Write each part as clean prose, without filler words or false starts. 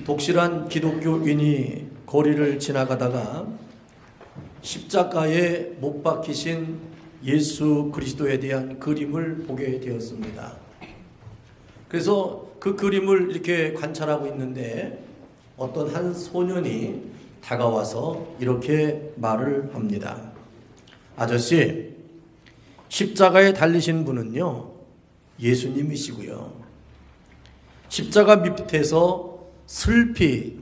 독실한 기독교인이 거리를 지나가다가 십자가에 못 박히신 예수 그리스도에 대한 그림을 보게 되었습니다. 그래서 그 그림을 이렇게 관찰하고 있는데 어떤 한 소년이 다가와서 이렇게 말을 합니다. 아저씨, 십자가에 달리신 분은요, 예수님이시고요. 십자가 밑에서 슬피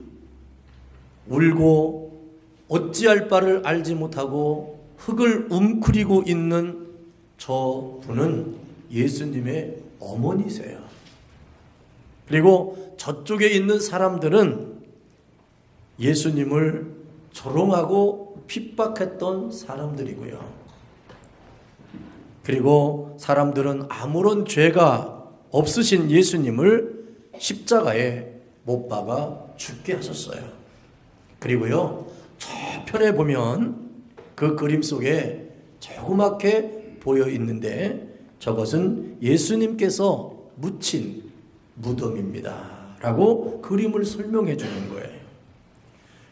울고 어찌할 바를 알지 못하고 흙을 웅크리고 있는 저 분은 예수님의 어머니세요. 그리고 저쪽에 있는 사람들은 예수님을 조롱하고 핍박했던 사람들이고요. 그리고 사람들은 아무런 죄가 없으신 예수님을 십자가에 못 박아 죽게 하셨어요. 그리고요, 저편에 보면 그 그림 속에 조그맣게 보여 있는데 저것은 예수님께서 묻힌 무덤입니다 라고 그림을 설명해 주는 거예요.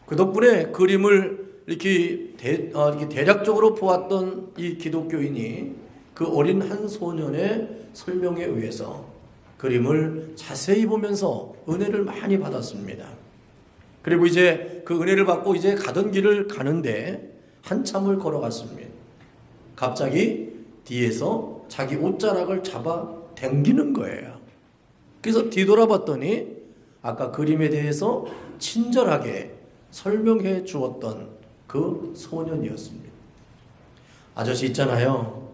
그 덕분에 그림을 이렇게 대략적으로 보았던 이 기독교인이 그 어린 한 소년의 설명에 의해서 그림을 자세히 보면서 은혜를 많이 받았습니다. 그리고 이제 그 은혜를 받고 이제 가던 길을 가는데 한참을 걸어갔습니다. 갑자기 뒤에서 자기 옷자락을 잡아 당기는 거예요. 그래서 뒤돌아봤더니 아까 그림에 대해서 친절하게 설명해 주었던 그 소년이었습니다. 아저씨 있잖아요.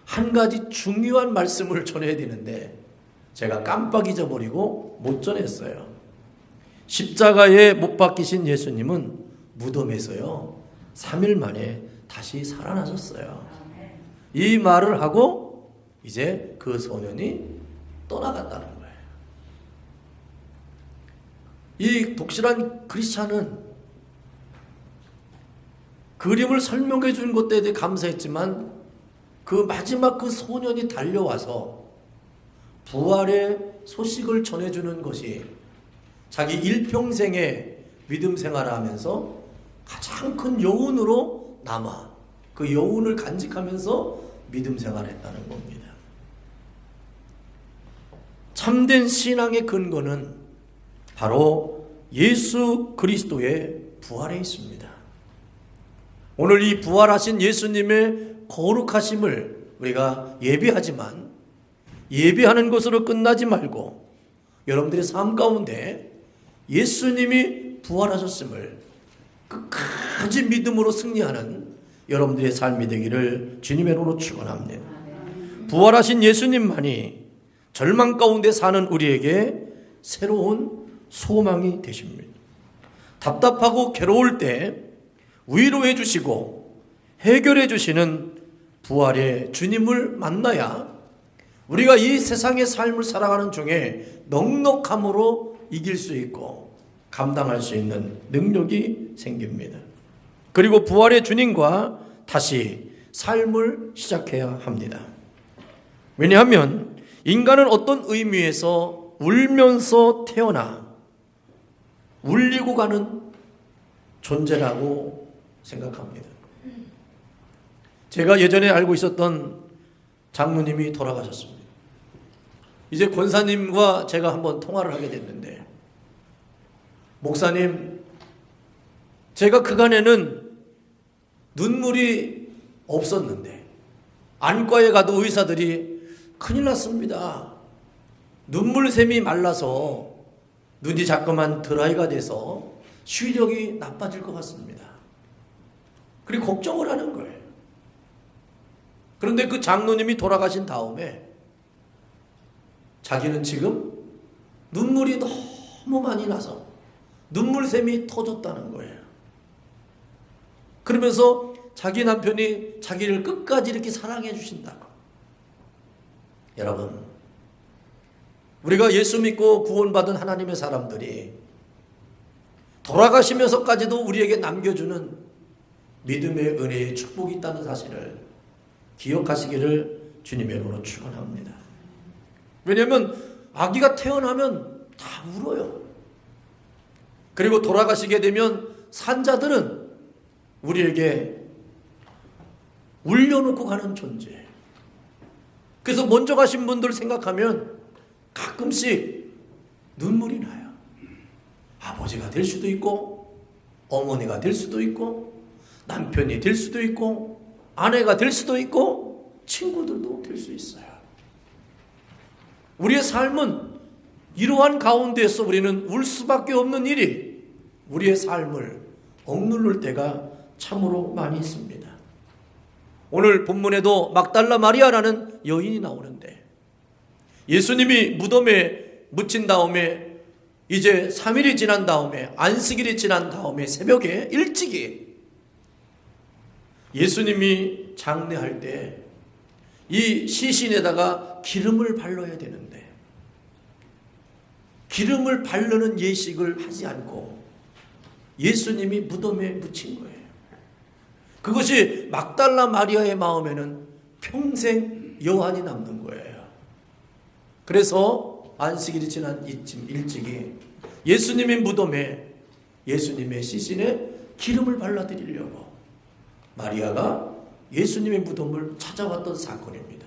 한 가지 중요한 말씀을 전해야 되는데 제가 깜빡 잊어버리고 못 전했어요. 십자가에 못 박히신 예수님은 무덤에서요 3일 만에 다시 살아나셨어요. 이 말을 하고 이제 그 소년이 떠나갔다는 거예요. 이 독실한 크리스찬은 그림을 설명해 준 것에 대해 감사했지만 그 마지막 그 소년이 달려와서 부활의 소식을 전해주는 것이 자기 일평생의 믿음 생활을 하면서 가장 큰 여운으로 남아 그 여운을 간직하면서 믿음 생활을 했다는 겁니다. 참된 신앙의 근거는 바로 예수 그리스도의 부활에 있습니다. 오늘 이 부활하신 예수님의 거룩하심을 우리가 예배하지만 예배하는 것으로 끝나지 말고 여러분들의 삶 가운데 예수님이 부활하셨음을 끝까지 믿음으로 승리하는 여러분들의 삶이 되기를 주님의 이름으로 축원합니다. 부활하신 예수님만이 절망 가운데 사는 우리에게 새로운 소망이 되십니다. 답답하고 괴로울 때 위로해 주시고 해결해 주시는 부활의 주님을 만나야 우리가 이 세상의 삶을 살아가는 중에 넉넉함으로 이길 수 있고 감당할 수 있는 능력이 생깁니다. 그리고 부활의 주님과 다시 삶을 시작해야 합니다. 왜냐하면 인간은 어떤 의미에서 울면서 태어나 울리고 가는 존재라고 생각합니다. 제가 예전에 알고 있었던 장로님이 돌아가셨습니다. 이제 권사님과 제가 한번 통화를 하게 됐는데, 목사님, 제가 그간에는 눈물이 없었는데 안과에 가도 의사들이 큰일 났습니다. 눈물샘이 말라서 눈이 자꾸만 드라이가 돼서 시력이 나빠질 것 같습니다. 그리고 걱정을 하는 거예요. 그런데 그 장로님이 돌아가신 다음에 자기는 지금 눈물이 너무 많이 나서 눈물샘이 터졌다는 거예요. 그러면서 자기 남편이 자기를 끝까지 이렇게 사랑해 주신다고. 여러분, 우리가 예수 믿고 구원받은 하나님의 사람들이 돌아가시면서까지도 우리에게 남겨주는 믿음의 은혜의 축복이 있다는 사실을 기억하시기를 주님의 이름으로 축원합니다. 왜냐하면 아기가 태어나면 다 울어요. 그리고 돌아가시게 되면 산자들은 우리에게 울려놓고 가는 존재. 그래서 먼저 가신 분들 생각하면 가끔씩 눈물이 나요. 아버지가 될 수도 있고, 어머니가 될 수도 있고, 남편이 될 수도 있고, 아내가 될 수도 있고, 친구들도 될 수 있어요. 우리의 삶은 이러한 가운데에서 우리는 울 수밖에 없는 일이 우리의 삶을 억누를 때가 참으로 많이 있습니다. 오늘 본문에도 막달라 마리아라는 여인이 나오는데, 예수님이 무덤에 묻힌 다음에 이제 3일이 지난 다음에, 안식일이 지난 다음에 새벽에 일찍이 예수님이 장례할 때 이 시신에다가 기름을 발라야 되는데, 기름을 바르는 예식을 하지 않고 예수님이 무덤에 묻힌 거예요. 그것이 막달라 마리아의 마음에는 평생 여한이 남는 거예요. 그래서 안식일이 지난 이쯤 일찍이 예수님의 무덤에, 예수님의 시신에 기름을 발라드리려고 마리아가 예수님의 무덤을 찾아왔던 사건입니다.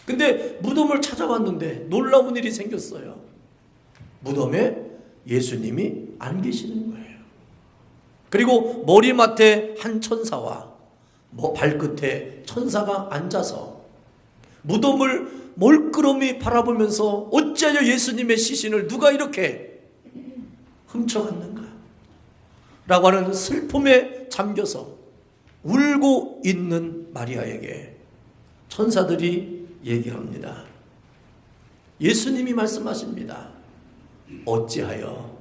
근데 무덤을 찾아왔는데 놀라운 일이 생겼어요. 무덤에 예수님이 안 계시는 거예요. 그리고 머리맡에 한 천사와 발끝에 천사가 앉아서 무덤을 멀끄러미 바라보면서 어찌하여 예수님의 시신을 누가 이렇게 훔쳐갔는가 라고 하는 슬픔에 잠겨서 울고 있는 마리아에게 천사들이 얘기합니다. 예수님이 말씀하십니다. 어찌하여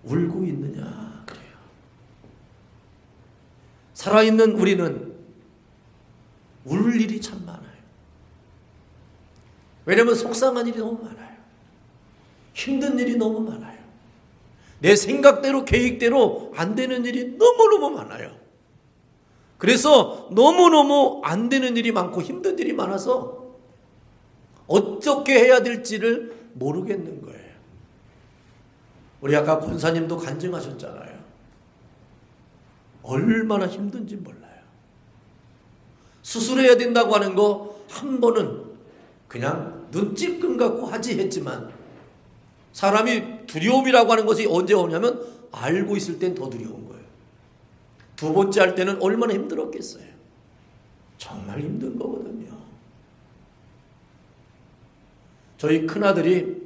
울고 있느냐 그래요. 살아있는 우리는 울 일이 참 많아요. 왜냐하면 속상한 일이 너무 많아요. 힘든 일이 너무 많아요. 내 생각대로 계획대로 안 되는 일이 너무너무 많아요. 그래서 너무너무 안 되는 일이 많고 힘든 일이 많아서 어떻게 해야 될지를 모르겠는 거예요. 우리 아까 권사님도 간증하셨잖아요. 얼마나 힘든지 몰라요. 수술해야 된다고 하는 거 한 번은 그냥 눈 찔끔 갖고 하지 했지만, 사람이 두려움이라고 하는 것이 언제 오냐면 알고 있을 땐 더 두려운 거예요. 두 번째 할 때는 얼마나 힘들었겠어요. 정말 힘든 거거든요. 저희 큰아들이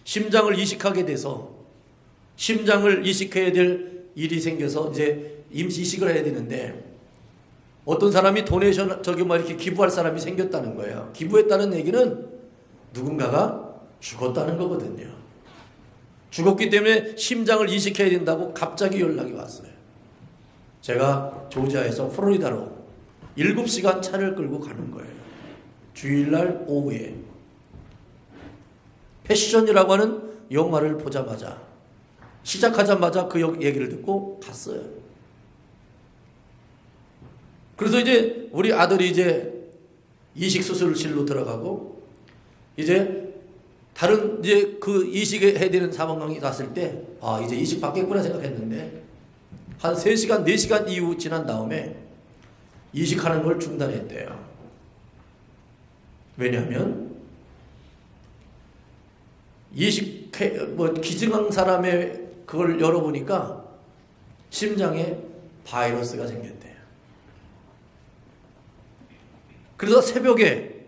심장을 이식하게 돼서 심장을 이식해야 될 일이 생겨서 이제 임시 이식을 해야 되는데, 어떤 사람이 도네이션 이렇게 기부할 사람이 생겼다는 거예요. 기부했다는 얘기는 누군가가 죽었다는 거거든요. 죽었기 때문에 심장을 이식해야 된다고 갑자기 연락이 왔어요. 제가 조지아에서 플로리다로 7시간 차를 끌고 가는 거예요. 주일날 오후에. 패션이라고 하는 영화를 보자마자, 시작하자마자 그 얘기를 듣고 갔어요. 그래서 이제 우리 아들이 이제 이식수술실로 들어가고, 이제 다른 이제 그 이식해야 되는 상황이 났을 때, 아, 이제 이식 받겠구나 생각했는데, 한 3시간, 4시간 이후 지난 다음에 이식하는 걸 중단했대요. 왜냐하면 기증한 사람의 그걸 열어보니까 심장에 바이러스가 생겼대요. 그래서 새벽에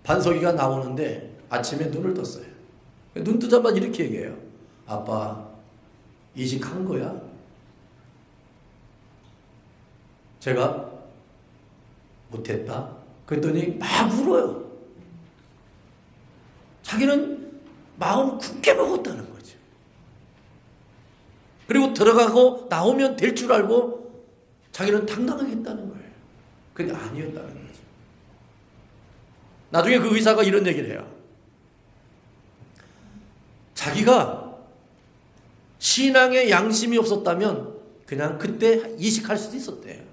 반석이가 나오는데 아침에 눈을 떴어요. 눈 뜨자마자 이렇게 얘기해요. 아빠, 이식한 거야? 제가 못했다. 그랬더니 막 울어요. 자기는 마음 굳게 먹었다는 거죠. 그리고 들어가고 나오면 될 줄 알고 자기는 당당하게 했다는 거예요. 근데 아니었다는 거죠. 나중에 그 의사가 이런 얘기를 해요. 자기가 신앙에 양심이 없었다면 그냥 그때 이식할 수도 있었대요.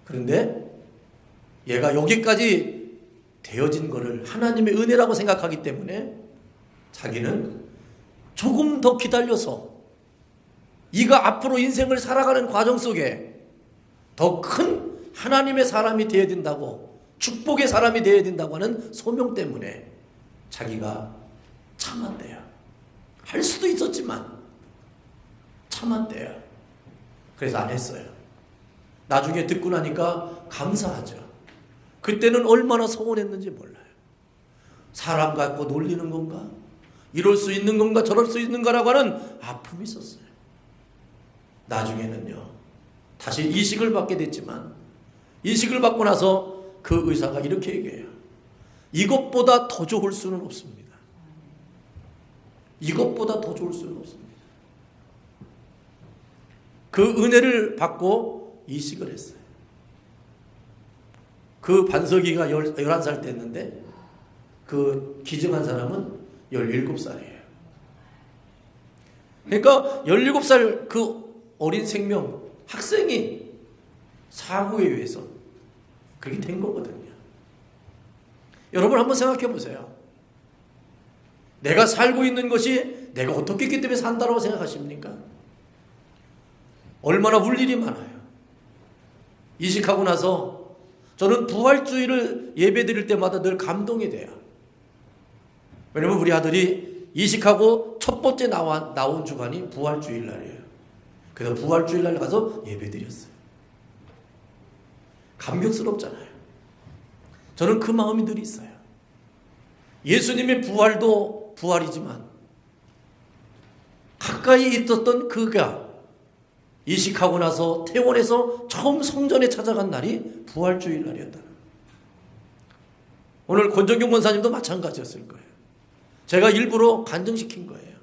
그런데 얘가 여기까지 되어진 거를 하나님의 은혜라고 생각하기 때문에 자기는 조금 더 기다려서 이가 앞으로 인생을 살아가는 과정 속에 더 큰 하나님의 사람이 되어야 된다고, 축복의 사람이 되어야 된다고 하는 소명 때문에 자기가 참았대요. 할 수도 있었지만 참았대요. 그래서 안 했어요. 나중에 듣고 나니까 감사하죠. 그때는 얼마나 서운했는지 몰라요. 사람 갖고 놀리는 건가? 이럴 수 있는 건가? 저럴 수 있는가라고 하는 아픔이 있었어요. 나중에는요, 다시 이식을 받게 됐지만 이식을 받고 나서 그 의사가 이렇게 얘기해요. 이것보다 더 좋을 수는 없습니다. 이것보다 더 좋을 수는 없습니다. 그 은혜를 받고 이식을 했어요. 그 반석이가 11살 됐는데 그 기증한 사람은 17살이에요. 그러니까 17살 그 어린 생명, 학생이 사고에 의해서 그렇게 된 거거든요. 여러분 한번 생각해 보세요. 내가 살고 있는 것이 내가 어떻게 했기 때문에 산다고 생각하십니까? 얼마나 울 일이 많아요. 이식하고 나서 저는 부활주의를 예배 드릴 때마다 늘 감동이 돼요. 왜냐면 우리 아들이 이식하고 첫 번째 나온 주간이 부활주일 날이에요. 그래서 부활주일 날 가서 예배 드렸어요. 감격스럽잖아요. 저는 그 마음이 늘 있어요. 예수님의 부활도 부활이지만 가까이 있었던 그가 이식하고 나서 퇴원해서 처음 성전에 찾아간 날이 부활주일 날이었다. 오늘 권정경 권사님도 마찬가지였을 거예요. 제가 일부러 간증시킨 거예요.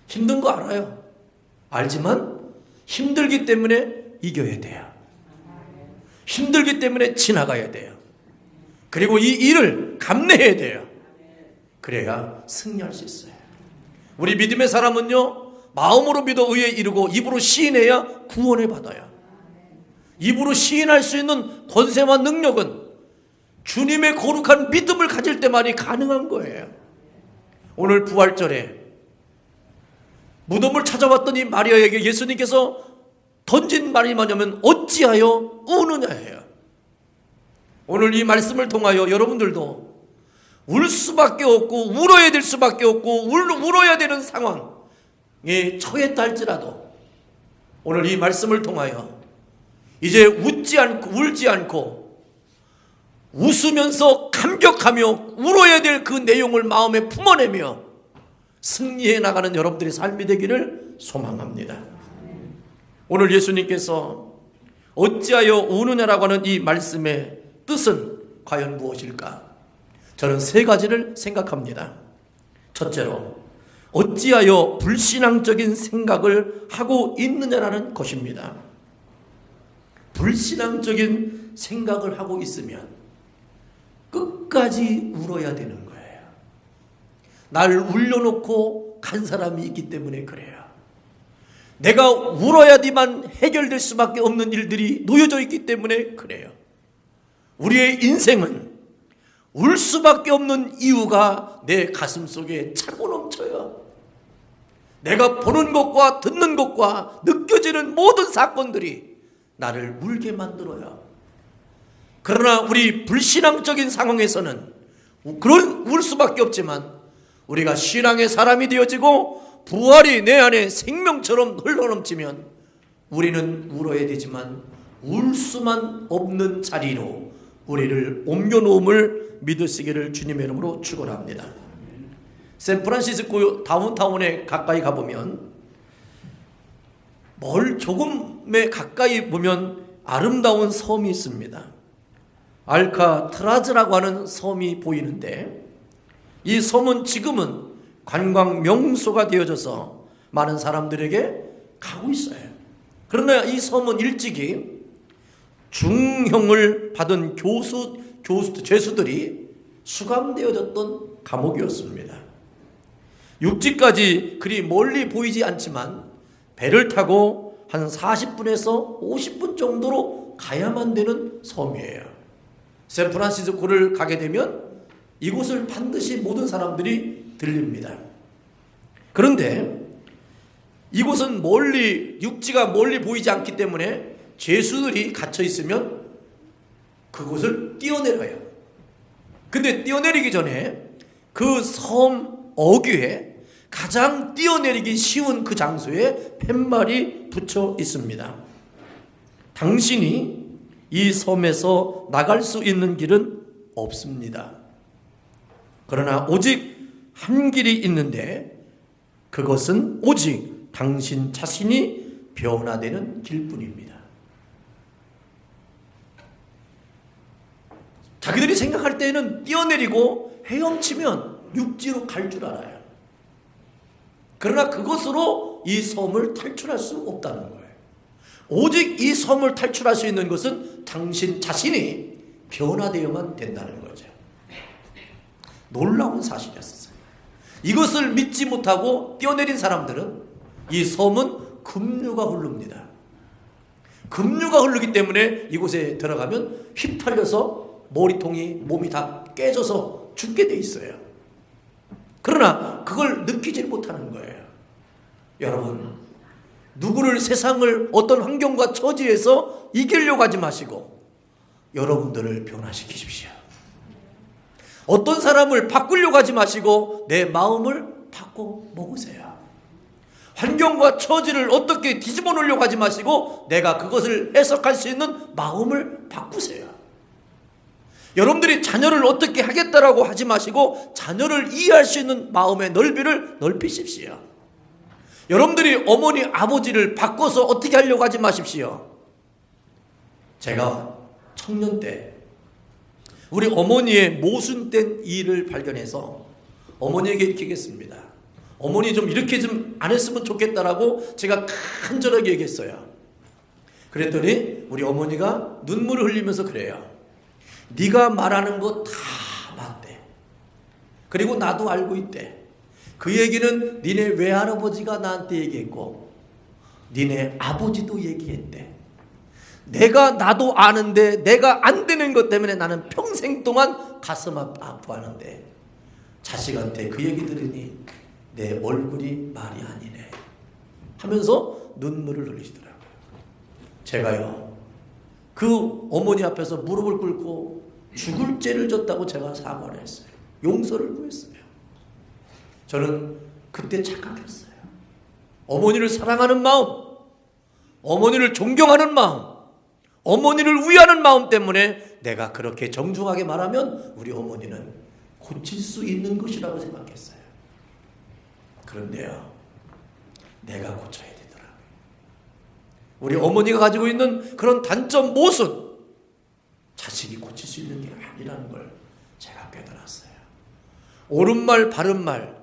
힘든 거 알아요. 알지만 힘들기 때문에 이겨야 돼요. 힘들기 때문에 지나가야 돼요. 그리고 이 일을 감내해야 돼요. 그래야 승리할 수 있어요. 우리 믿음의 사람은요, 마음으로 믿어 의에 이르고 입으로 시인해야 구원을 받아요. 입으로 시인할 수 있는 권세와 능력은 주님의 거룩한 믿음을 가질 때만이 가능한 거예요. 오늘 부활절에 무덤을 찾아왔더니 마리아에게 예수님께서 던진 말이 뭐냐면 어찌하여 우느냐예요. 오늘 이 말씀을 통하여 여러분들도 울 수밖에 없고 울어야 될 수밖에 없고 울어야 되는 상황에 처했다 할지라도 오늘 이 말씀을 통하여 이제 웃지 않고 울지 않고 웃으면서 감격하며 울어야 될 그 내용을 마음에 품어내며 승리해 나가는 여러분들의 삶이 되기를 소망합니다. 오늘 예수님께서 어찌하여 우느냐라고 하는 이 말씀의 뜻은 과연 무엇일까? 저는 세 가지를 생각합니다. 첫째로 어찌하여 불신앙적인 생각을 하고 있느냐라는 것입니다. 불신앙적인 생각을 하고 있으면 끝까지 울어야 되는 거예요. 날 울려놓고 간 사람이 있기 때문에 그래요. 내가 울어야지만 해결될 수밖에 없는 일들이 놓여져 있기 때문에 그래요. 우리의 인생은 울 수밖에 없는 이유가 내 가슴 속에 차고 넘쳐요. 내가 보는 것과 듣는 것과 느껴지는 모든 사건들이 나를 울게 만들어요. 그러나 우리 불신앙적인 상황에서는 그런 울 수밖에 없지만 우리가 신앙의 사람이 되어지고 부활이 내 안에 생명처럼 흘러넘치면 우리는 울어야 되지만 울 수만 없는 자리로 우리를 옮겨놓음을 믿으시기를 주님의 이름으로 축원합니다. 샌프란시스코 다운타운에 가까이 가보면 조금에 가까이 보면 아름다운 섬이 있습니다. 알카트라즈라고 하는 섬이 보이는데 이 섬은 지금은 관광 명소가 되어져서 많은 사람들에게 가고 있어요. 그러나 이 섬은 일찍이 중형을 받은 죄수들이 수감되어졌던 감옥이었습니다. 육지까지 그리 멀리 보이지 않지만 배를 타고 한 40분에서 50분 정도로 가야만 되는 섬이에요. 샌프란시스코를 가게 되면 이곳을 반드시 모든 사람들이 들립니다. 그런데 이곳은 육지가 멀리 보이지 않기 때문에 죄수들이 갇혀 있으면 그곳을 뛰어내려요. 근데 뛰어내리기 전에 그 섬 어귀에 가장 뛰어내리기 쉬운 그 장소에 팻말이 붙여 있습니다. 당신이 이 섬에서 나갈 수 있는 길은 없습니다. 그러나 오직 한 길이 있는데 그것은 오직 당신 자신이 변화되는 길뿐입니다. 자기들이 생각할 때에는 뛰어내리고 헤엄치면 육지로 갈 줄 알아요. 그러나 그것으로 이 섬을 탈출할 수 없다는 거예요. 오직 이 섬을 탈출할 수 있는 것은 당신 자신이 변화되어야만 된다는 거죠. 놀라운 사실이었어요. 이것을 믿지 못하고 뛰어내린 사람들은 이 섬은 급류가 흐릅니다. 급류가 흐르기 때문에 이곳에 들어가면 휘팔려서 머리통이 몸이 다 깨져서 죽게 돼 있어요. 그러나 그걸 느끼지 못하는 거예요. 여러분, 누구를 세상을 어떤 환경과 처지에서 이기려고 하지 마시고 여러분들을 변화시키십시오. 어떤 사람을 바꾸려고 하지 마시고 내 마음을 바꿔 먹으세요. 환경과 처지를 어떻게 뒤집어 놓으려고 하지 마시고 내가 그것을 해석할 수 있는 마음을 바꾸세요. 여러분들이 자녀를 어떻게 하겠다라고 하지 마시고 자녀를 이해할 수 있는 마음의 넓이를 넓히십시오. 여러분들이 어머니 아버지를 바꿔서 어떻게 하려고 하지 마십시오. 제가 청년 때 우리 어머니의 모순된 일을 발견해서 어머니에게 이렇게 얘기했습니다. 어머니 좀 이렇게 좀 안 했으면 좋겠다라고 제가 간절하게 얘기했어요. 그랬더니 우리 어머니가 눈물을 흘리면서 그래요. 네가 말하는 거 다 맞대. 그리고 나도 알고 있대. 그 얘기는 니네 외할아버지가 나한테 얘기했고 니네 아버지도 얘기했대. 나도 아는데 내가 안 되는 것 때문에 나는 평생 동안 가슴 아파하는데 자식한테 그 얘기 들으니 내 얼굴이 말이 아니네 하면서 눈물을 흘리시더라고요. 제가요 그 어머니 앞에서 무릎을 꿇고 죽을 죄를 졌다고 제가 사과를 했어요. 용서를 구했어요. 저는 그때 착각했어요. 어머니를 사랑하는 마음, 어머니를 존경하는 마음, 어머니를 위하는 마음 때문에 내가 그렇게 정중하게 말하면 우리 어머니는 고칠 수 있는 것이라고 생각했어요. 그런데요, 내가 고쳐야 되더라고요. 우리 어머니가 가지고 있는 그런 단점 모순, 자식이 고칠 수 있는 게 아니라는 걸 제가 깨달았어요. 옳은 말, 바른 말,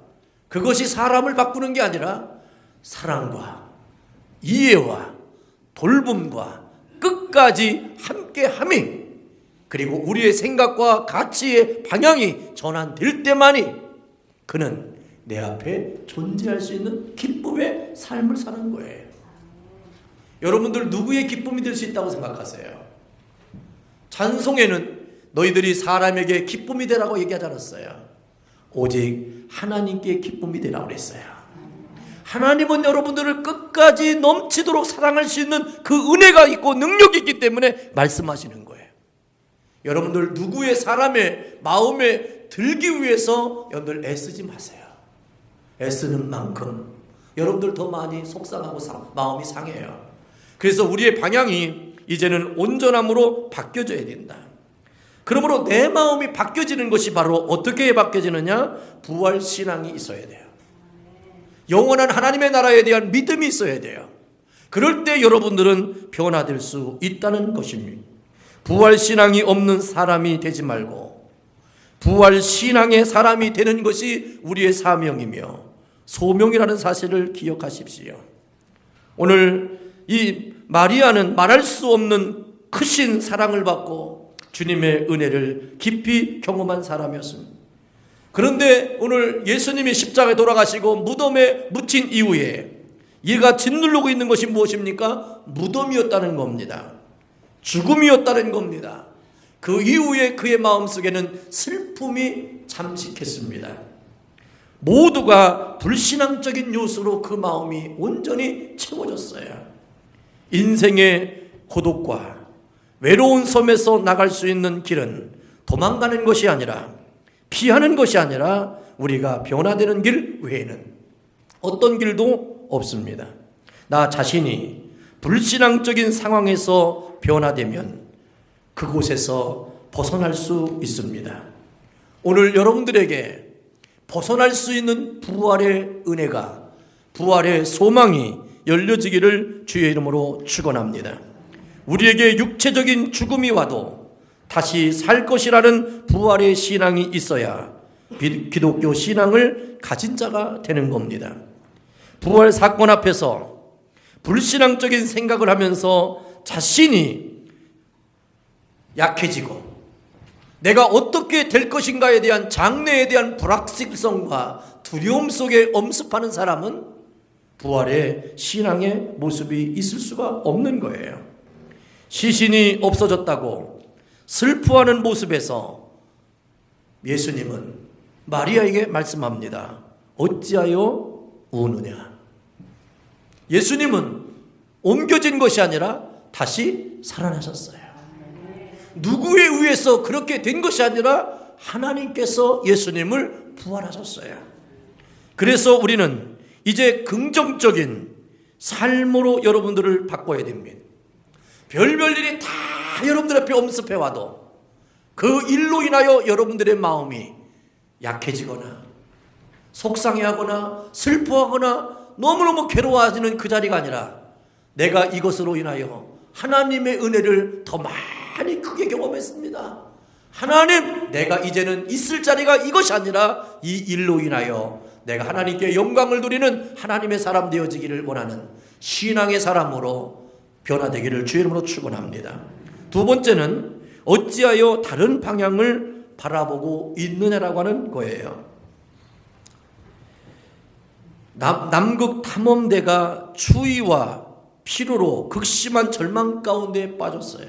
그것이 사람을 바꾸는 게 아니라 사랑과 이해와 돌봄과 끝까지 함께함이, 그리고 우리의 생각과 가치의 방향이 전환될 때만이 그는 내 앞에 존재할 수 있는 기쁨의 삶을 사는 거예요. 여러분들 누구의 기쁨이 될 수 있다고 생각하세요? 찬송에는 너희들이 사람에게 기쁨이 되라고 얘기하지 않았어요. 오직 하나님께 기쁨이 되라고 그랬어요. 하나님은 여러분들을 끝까지 넘치도록 사랑할 수 있는 그 은혜가 있고 능력이 있기 때문에 말씀하시는 거예요. 여러분들 누구의 사람의 마음에 들기 위해서 여러분들 애쓰지 마세요. 애쓰는 만큼 여러분들 더 많이 속상하고 마음이 상해요. 그래서 우리의 방향이 이제는 온전함으로 바뀌어져야 된다. 그러므로 내 마음이 바뀌어지는 것이 바로 어떻게 바뀌어지느냐? 부활신앙이 있어야 돼요. 영원한 하나님의 나라에 대한 믿음이 있어야 돼요. 그럴 때 여러분들은 변화될 수 있다는 것입니다. 부활신앙이 없는 사람이 되지 말고 부활신앙의 사람이 되는 것이 우리의 사명이며 소명이라는 사실을 기억하십시오. 오늘 이 마리아는 말할 수 없는 크신 사랑을 받고 주님의 은혜를 깊이 경험한 사람이었습니다. 그런데 오늘 예수님이 십자가에 돌아가시고 무덤에 묻힌 이후에 얘가 짓누르고 있는 것이 무엇입니까? 무덤이었다는 겁니다. 죽음이었다는 겁니다. 그 이후에 그의 마음속에는 슬픔이 잠식했습니다. 모두가 불신앙적인 요소로 그 마음이 온전히 채워졌어요. 인생의 고독과 외로운 섬에서 나갈 수 있는 길은 도망가는 것이 아니라, 피하는 것이 아니라 우리가 변화되는 길 외에는 어떤 길도 없습니다. 나 자신이 불신앙적인 상황에서 변화되면 그곳에서 벗어날 수 있습니다. 오늘 여러분들에게 벗어날 수 있는 부활의 은혜가, 부활의 소망이 열려지기를 주의 이름으로 축원합니다. 우리에게 육체적인 죽음이 와도 다시 살 것이라는 부활의 신앙이 있어야 기독교 신앙을 가진 자가 되는 겁니다. 부활 사건 앞에서 불신앙적인 생각을 하면서 자신이 약해지고 내가 어떻게 될 것인가에 대한 장래에 대한 불확실성과 두려움 속에 엄습하는 사람은 부활의 신앙의 모습이 있을 수가 없는 거예요. 시신이 없어졌다고 슬퍼하는 모습에서 예수님은 마리아에게 말씀합니다. 어찌하여 우느냐? 예수님은 옮겨진 것이 아니라 다시 살아나셨어요. 누구에 의해서 그렇게 된 것이 아니라 하나님께서 예수님을 부활하셨어요. 그래서 우리는 이제 긍정적인 삶으로 여러분들을 바꿔야 됩니다. 별별 일이 다 여러분들 앞에 엄습해 와도 그 일로 인하여 여러분들의 마음이 약해지거나 속상해하거나 슬퍼하거나 너무너무 괴로워하시는 그 자리가 아니라 내가 이것으로 인하여 하나님의 은혜를 더 많이 크게 경험했습니다. 하나님, 내가 이제는 있을 자리가 이것이 아니라 이 일로 인하여 내가 하나님께 영광을 누리는 하나님의 사람 되어지기를 원하는 신앙의 사람으로 변화되기를 주의 이름으로 축원합니다. 두 번째는 어찌하여 다른 방향을 바라보고 있느냐라고 하는 거예요. 남극 탐험대가 추위와 피로로 극심한 절망 가운데 빠졌어요.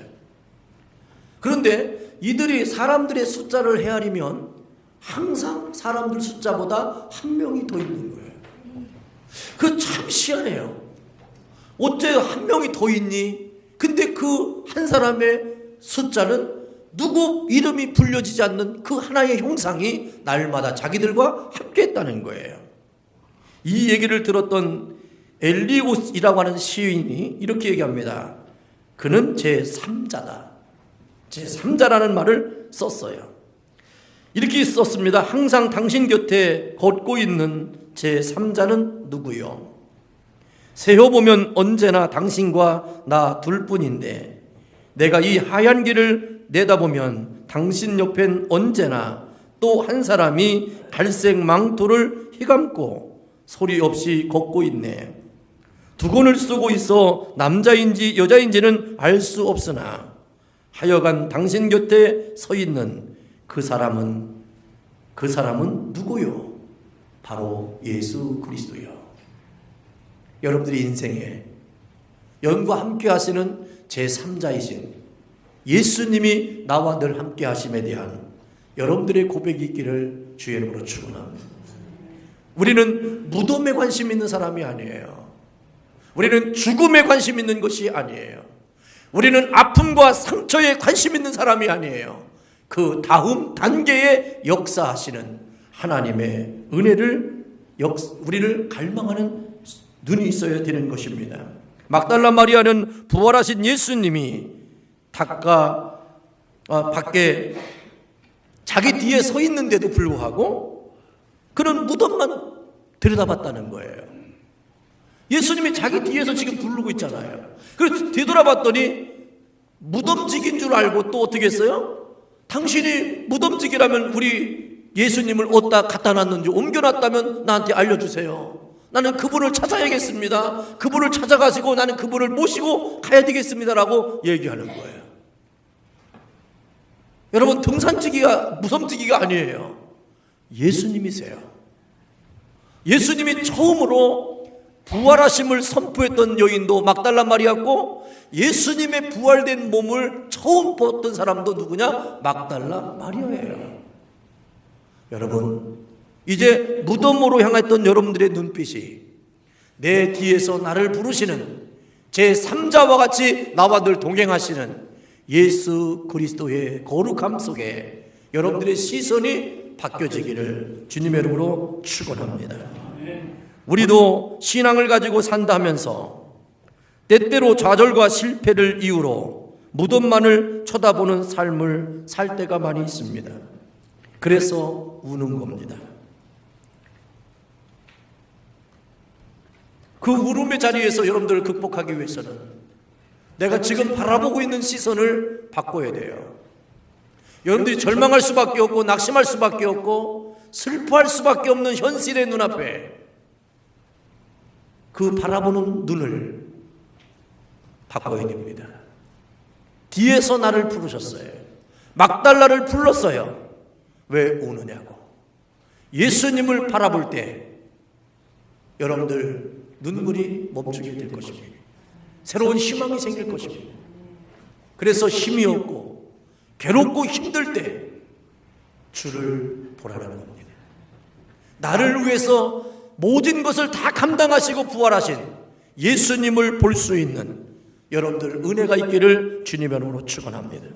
그런데 이들이 사람들의 숫자를 헤아리면 항상 사람들 숫자보다 한 명이 더 있는 거예요. 그거 참 희한해요. 어째 한 명이 더 있니? 근데 그 한 사람의 숫자는 누구 이름이 불려지지 않는 그 하나의 형상이 날마다 자기들과 함께 했다는 거예요. 이 얘기를 들었던 엘리오스이라고 하는 시인이 이렇게 얘기합니다. 그는 제3자다. 제3자라는 말을 썼어요. 이렇게 썼습니다. 항상 당신 곁에 걷고 있는 제3자는 누구요? 세어보면 언제나 당신과 나 둘뿐인데 내가 이 하얀 길을 내다보면 당신 옆엔 언제나 또 한 사람이 갈색 망토를 휘감고 소리 없이 걷고 있네. 두건을 쓰고 있어 남자인지 여자인지는 알 수 없으나 하여간 당신 곁에 서 있는 그 사람은 누구요? 바로 예수 그리스도요. 여러분들의 인생에 여러분과 함께 하시는 제3자이신 예수님이 나와 늘 함께 하심에 대한 여러분들의 고백이 있기를 주의 이름으로 축원합니다. 우리는 무덤에 관심 있는 사람이 아니에요. 우리는 죽음에 관심 있는 것이 아니에요. 우리는 아픔과 상처에 관심 있는 사람이 아니에요. 그 다음 단계에 역사하시는 하나님의 은혜를 우리를 갈망하는 눈이 있어야 되는 것입니다. 막달라 마리아는 부활하신 예수님이 밖에 자기 뒤에 서 있는데도 불구하고 그는 무덤만 들여다봤다는 거예요. 예수님이 자기 뒤에서 지금 부르고 있잖아요. 그래서 뒤돌아봤더니 무덤직인 줄 알고 또 어떻게 했어요? 당신이 무덤직이라면 우리 예수님을 어디다 갖다 놨는지 옮겨놨다면 나한테 알려주세요. 나는 그분을 찾아야겠습니다. 그분을 찾아가시고 나는 그분을 모시고 가야 되겠습니다라고 얘기하는 거예요. 여러분, 등산지기가 무덤지기가 아니에요. 예수님이세요. 예수님이 처음으로 부활하심을 선포했던 여인도 막달라 마리아고 예수님의 부활된 몸을 처음 보았던 사람도 누구냐? 막달라 마리아예요. 여러분, 이제 무덤으로 향했던 여러분들의 눈빛이 내 뒤에서 나를 부르시는 제 3자와 같이 나와 늘 동행하시는 예수 그리스도의 거룩함 속에 여러분들의 시선이 바뀌어지기를 주님의 이름으로 축원합니다. 우리도 신앙을 가지고 산다 하면서 때때로 좌절과 실패를 이유로 무덤만을 쳐다보는 삶을 살 때가 많이 있습니다. 그래서 우는 겁니다. 그 울음의 자리에서 여러분들을 극복하기 위해서는 내가 지금 바라보고 있는 시선을 바꿔야 돼요. 여러분들이 절망할 수밖에 없고 낙심할 수밖에 없고 슬퍼할 수밖에 없는 현실의 눈앞에 그 바라보는 눈을 바꿔야 됩니다. 뒤에서 나를 부르셨어요. 막달라를 불렀어요. 왜 우느냐고. 예수님을 바라볼 때 여러분들 눈물이 멈추게 될 것입니다. 새로운 희망이 생길 것입니다. 그래서 힘이 없고 괴롭고 힘들 때 주를 보라는 겁니다. 나를 위해서 모든 것을 다 감당하시고 부활하신 예수님을 볼 수 있는 여러분들 은혜가 있기를 주님의 이름으로 축원합니다.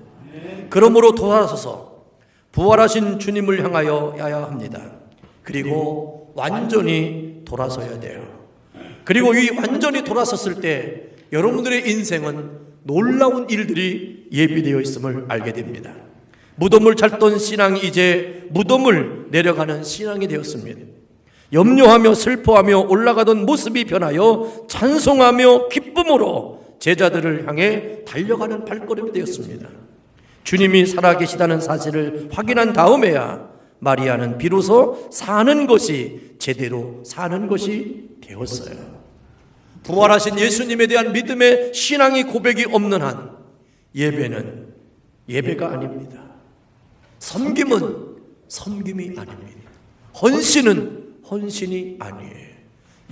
그러므로 돌아서서 부활하신 주님을 향하여 야야 합니다. 그리고 완전히 돌아서야 돼요. 그리고 이 완전히 돌아섰을 때 여러분들의 인생은 놀라운 일들이 예비되어 있음을 알게 됩니다. 무덤을 찾던 신앙이 이제 무덤을 내려가는 신앙이 되었습니다. 염려하며 슬퍼하며 올라가던 모습이 변하여 찬송하며 기쁨으로 제자들을 향해 달려가는 발걸음이 되었습니다. 주님이 살아계시다는 사실을 확인한 다음에야 마리아는 비로소 사는 것이 제대로 사는 것이 되었어요. 부활하신 예수님에 대한 믿음의 신앙이 고백이 없는 한 예배는 예배가 아닙니다. 섬김은 섬김이 아닙니다. 헌신은 헌신이 아니에요.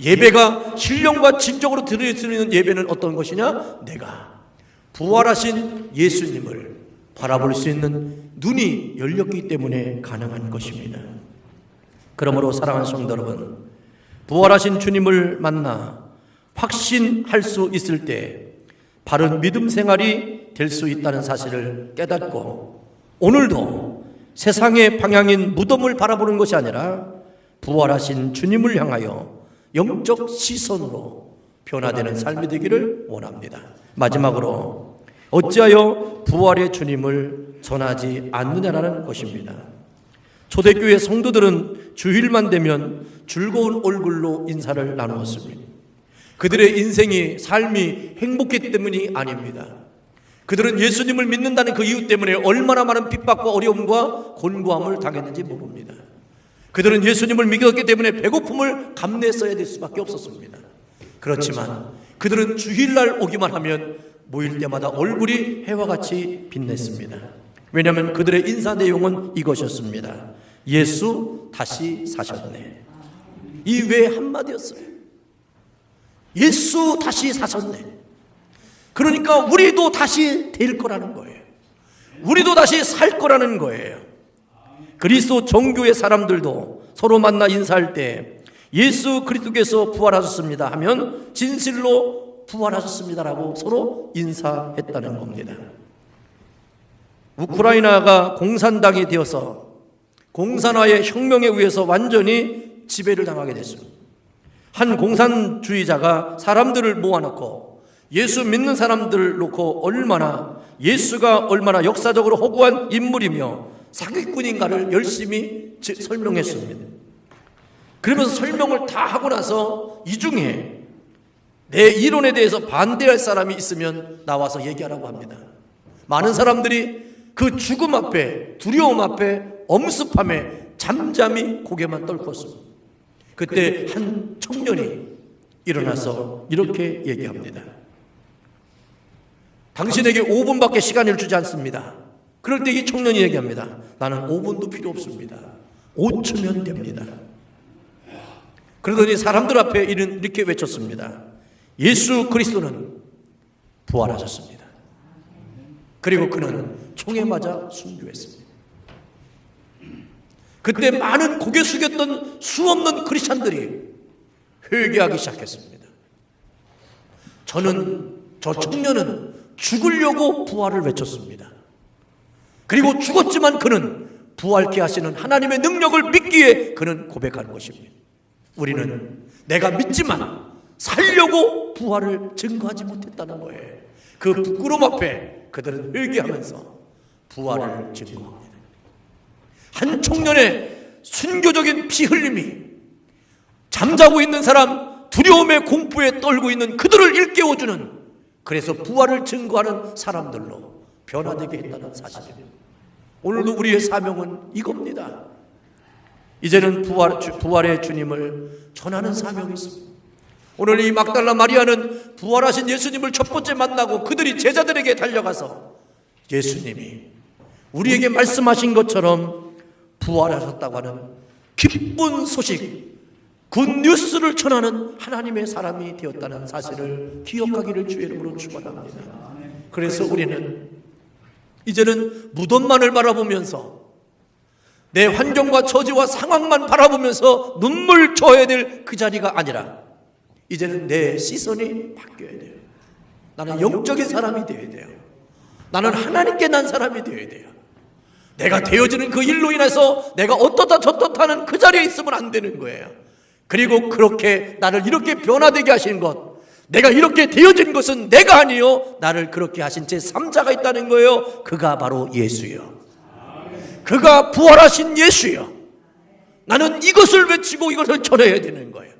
예배가 신령과 진정으로 드리는 예배는 어떤 것이냐? 내가 부활하신 예수님을 바라볼 수 있는 눈이 열렸기 때문에 가능한 것입니다. 그러므로 사랑하는 성도 여러분, 부활하신 주님을 만나 확신할 수 있을 때 바른 믿음 생활이 될 수 있다는 사실을 깨닫고 오늘도 세상의 방향인 무덤을 바라보는 것이 아니라 부활하신 주님을 향하여 영적 시선으로 변화되는 삶이 되기를 원합니다. 마지막으로 어찌하여 부활의 주님을 전하지 않느냐라는 것입니다. 초대교회 성도들은 주일만 되면 즐거운 얼굴로 인사를 나누었습니다. 그들의 인생이 삶이 행복했기 때문이 아닙니다. 그들은 예수님을 믿는다는 그 이유 때문에 얼마나 많은 핍박과 어려움과 곤고함을 당했는지 모릅니다. 그들은 예수님을 믿었기 때문에 배고픔을 감내했어야 될 수밖에 없었습니다. 그렇지만 그들은 주일날 오기만 하면 모일 때마다 얼굴이 해와 같이 빛냈습니다. 왜냐하면 그들의 인사 내용은 이것이었습니다. 예수 다시 사셨네. 이 외에 한마디였어요. 예수 다시 사셨네. 그러니까 우리도 다시 될 거라는 거예요. 우리도 다시 살 거라는 거예요. 그리스도 정교의 사람들도 서로 만나 인사할 때 예수 그리스도께서 부활하셨습니다 하면 진실로 부활하셨습니다라고 서로 인사했다는 겁니다. 우크라이나가 공산당이 되어서 공산화의 혁명에 의해서 완전히 지배를 당하게 됐습니다. 한 공산주의자가 사람들을 모아놓고 예수 믿는 사람들을 놓고 예수가 얼마나 역사적으로 허구한 인물이며 사기꾼인가를 열심히 설명했습니다. 그러면서 설명을 다 하고 나서 이 중에 내 이론에 대해서 반대할 사람이 있으면 나와서 얘기하라고 합니다. 많은 사람들이 그 죽음 앞에, 두려움 앞에, 엄습함에 잠잠히 고개만 떨궜습니다. 그때 한 청년이 일어나서 이렇게 얘기합니다. 당신에게 5분밖에 시간을 주지 않습니다. 그럴 때 이 청년이 얘기합니다. 나는 5분도 필요 없습니다. 5초면 됩니다. 그러더니 사람들 앞에 이렇게 외쳤습니다. 예수 그리스도는 부활하셨습니다. 그리고 그는 총에 맞아 순교했습니다. 그때 많은 고개 숙였던 수없는 크리스찬들이 회개하기 시작했습니다. 저 청년은 죽으려고 부활을 외쳤습니다. 그리고 죽었지만 그는 부활케 하시는 하나님의 능력을 믿기에 그는 고백하는 것입니다. 우리는 내가 믿지만 살려고 부활을 증거하지 못했다는 거예요. 그 부끄러움 앞에 그들은 회개하면서 부활을 증거합니다. 한 청년의 순교적인 피 흘림이 잠자고 있는 사람, 두려움의 공포에 떨고 있는 그들을 일깨워주는, 그래서 부활을 증거하는 사람들로 변화되게 했다는 사실입니다. 오늘도 우리의 사명은 이겁니다. 이제는 부활의 주님을 전하는 사명이 있습니다. 오늘 이 막달라 마리아는 부활하신 예수님을 첫 번째 만나고 그들이 제자들에게 달려가서 예수님이 우리에게 말씀하신 것처럼 부활하셨다고 하는 기쁜 소식, 굿뉴스를 전하는 하나님의 사람이 되었다는 사실을 기억하기를 주의 이름으로 축원합니다. 그래서 우리는 이제는 무덤만을 바라보면서 내 환경과 처지와 상황만 바라보면서 눈물 져야 될 그 자리가 아니라 이제는 내 시선이 바뀌어야 돼요. 나는 영적인 사람이 되어야 돼요. 나는 하나님께 난 사람이 되어야 돼요. 내가 되어지는 그 일로 인해서 내가 어떻다 저떻다 하는 그 자리에 있으면 안 되는 거예요. 그리고 그렇게 나를 이렇게 변화되게 하신 것, 내가 이렇게 되어진 것은 내가 아니요 나를 그렇게 하신 제3자가 있다는 거예요. 그가 바로 예수요. 그가 부활하신 예수요. 나는 이것을 외치고 이것을 전해야 되는 거예요.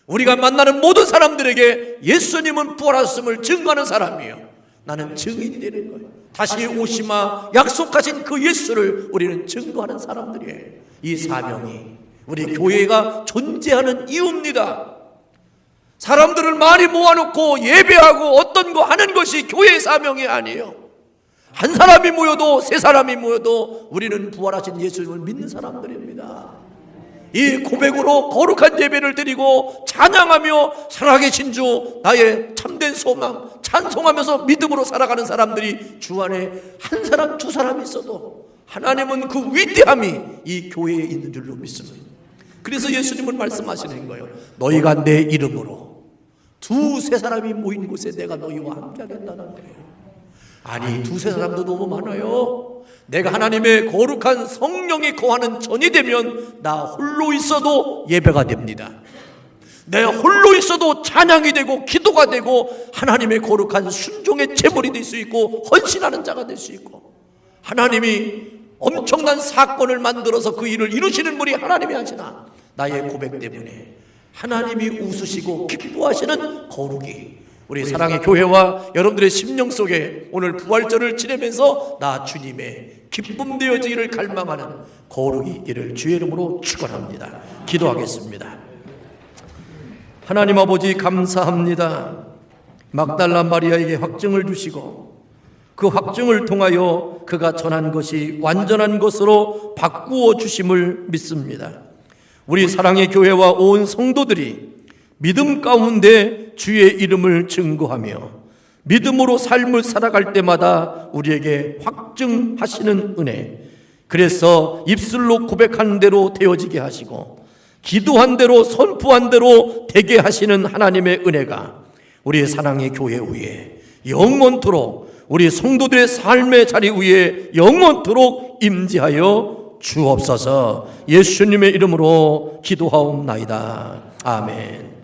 우리가 만나는 모든 사람들에게 예수님은 부활하셨음을 증거하는 사람이에요. 나는 증인이 되는 거예요. 다시 오시마 약속하신 그 예수를 우리는 증거하는 사람들이에요. 이 사명이 우리 교회가 존재하는 이유입니다. 사람들을 많이 모아놓고 예배하고 어떤 거 하는 것이 교회의 사명이 아니에요. 한 사람이 모여도 세 사람이 모여도 우리는 부활하신 예수님을 믿는 사람들입니다. 이 고백으로 거룩한 예배를 드리고 찬양하며 살아계신 주 나의 참된 소망 찬송하면서 믿음으로 살아가는 사람들이 주 안에 한 사람 두 사람이 있어도 하나님은 그 위대함이 이 교회에 있는 줄로 믿습니다. 그래서 예수님은 말씀하시는 거예요. 너희가 내 이름으로 두세 사람이 모인 곳에 내가 너희와 함께 하겠다는 거예요. 아니 두세 사람도 너무 많아요. 내가 하나님의 거룩한 성령이 거하는 전이 되면 나 홀로 있어도 예배가 됩니다. 내가 홀로 있어도 찬양이 되고 기도가 되고 하나님의 거룩한 순종의 제물이 될 수 있고 헌신하는 자가 될 수 있고 하나님이 엄청난 사건을 만들어서 그 일을 이루시는 분이 하나님이 하시나 나의 고백 때문에 하나님이 웃으시고 기뻐하시는 거룩이 우리 사랑의 교회와 여러분들의 심령 속에 오늘 부활절을 지내면서 나 주님의 기쁨 되어지기를 갈망하는 거룩이 있기를 주의 이름으로 축원합니다. 기도하겠습니다. 하나님 아버지 감사합니다. 막달라 마리아에게 확증을 주시고 그 확증을 통하여 그가 전한 것이 완전한 것으로 바꾸어 주심을 믿습니다. 우리 사랑의 교회와 온 성도들이 믿음 가운데 주의 이름을 증거하며 믿음으로 삶을 살아갈 때마다 우리에게 확증하시는 은혜, 그래서 입술로 고백한 대로 되어지게 하시고 기도한 대로 선포한 대로 되게 하시는 하나님의 은혜가 우리의 사랑의 교회 위에 영원토록 우리 성도들의 삶의 자리 위에 영원토록 임재하여 주옵소서. 예수님의 이름으로 기도하옵나이다. 아멘.